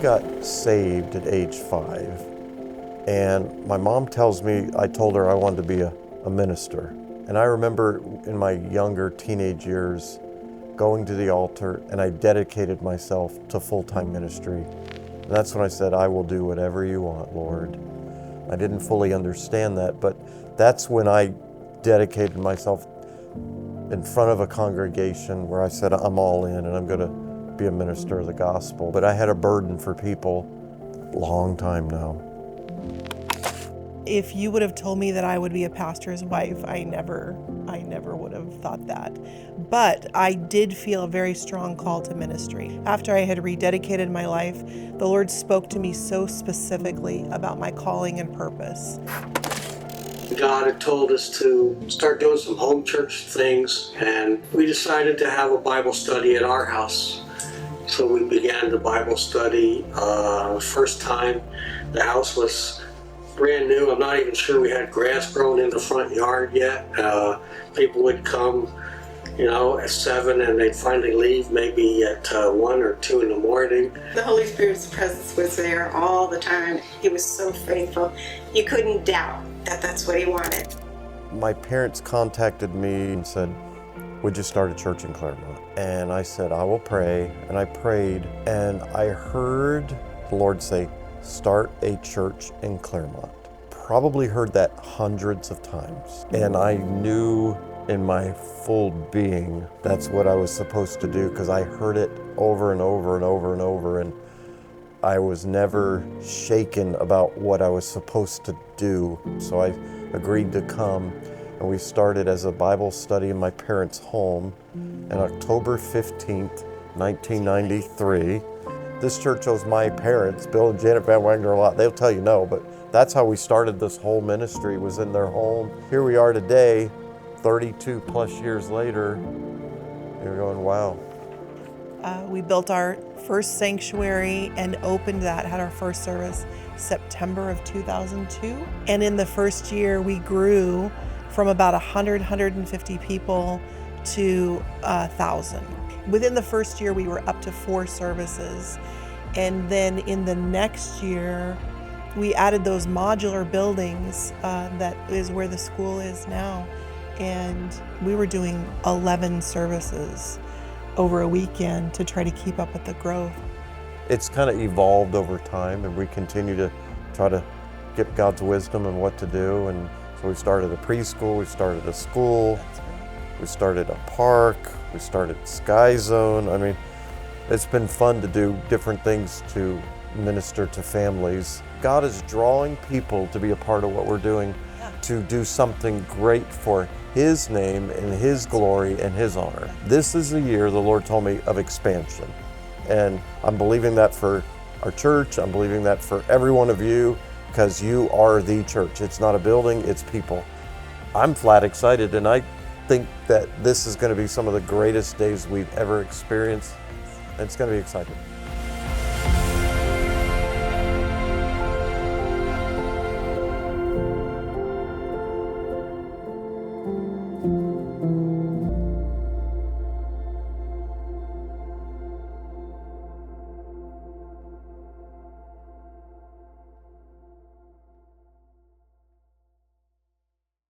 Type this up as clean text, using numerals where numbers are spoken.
got saved at age 5, and my mom tells me, I told her I wanted to be a minister. And I remember in my younger teenage years going to the altar, and I dedicated myself to full-time ministry. And that's when I said, I will do whatever you want, Lord. I didn't fully understand that, but that's when I dedicated myself in front of a congregation where I said, I'm all in and I'm going to be a minister of the gospel. But I had a burden for people long time now. If you would have told me that I would be a pastor's wife, I never would have thought that. But I did feel a very strong call to ministry. After I had rededicated my life, the Lord spoke to me so specifically about my calling and purpose. God had told us to start doing some home church things, and we decided to have a Bible study at our house. So we began the Bible study. First time, the house was brand new. I'm not even sure we had grass growing in the front yard yet. People would come, at 7, and they'd finally leave maybe at 1 or 2 in the morning. The Holy Spirit's presence was there all the time. He was so faithful. You couldn't doubt that that's what he wanted. My parents contacted me and said, would you start a church in Claremont? And I said, I will pray. And I prayed, and I heard the Lord say, start a church in Claremont. Probably heard that hundreds of times. And I knew in my full being that's what I was supposed to do, because I heard it over and over and over and over, and I was never shaken about what I was supposed to do. So I agreed to come, and we started as a Bible study in my parents' home on October 15th, 1993. This church owes my parents, Bill and Janet Van Wagner, a lot. They'll tell you no, but that's how we started this whole ministry, was in their home. Here we are today, 32 plus years later. You're going, wow. We built our first sanctuary and opened that, had our first service September of 2002. And in the first year, we grew from about 150 people to 1,000. Within the first year, we were up to 4 services. And then in the next year, we added those modular buildings that is where the school is now. And we were doing 11 services over a weekend to try to keep up with the growth. It's kind of evolved over time, and we continue to try to get God's wisdom on what to do. And so we started a preschool, we started a school, we started a park, we started Sky Zone. I mean, it's been fun to do different things to minister to families. God is drawing people to be a part of what we're doing, to do something great for His name and His glory and His honor. This is a year, the Lord told me, of expansion. And I'm believing that for our church. I'm believing that for every one of you, because you are the church. It's not a building, it's people. I'm flat excited, and I think that this is going to be some of the greatest days we've ever experienced. It's going to be exciting.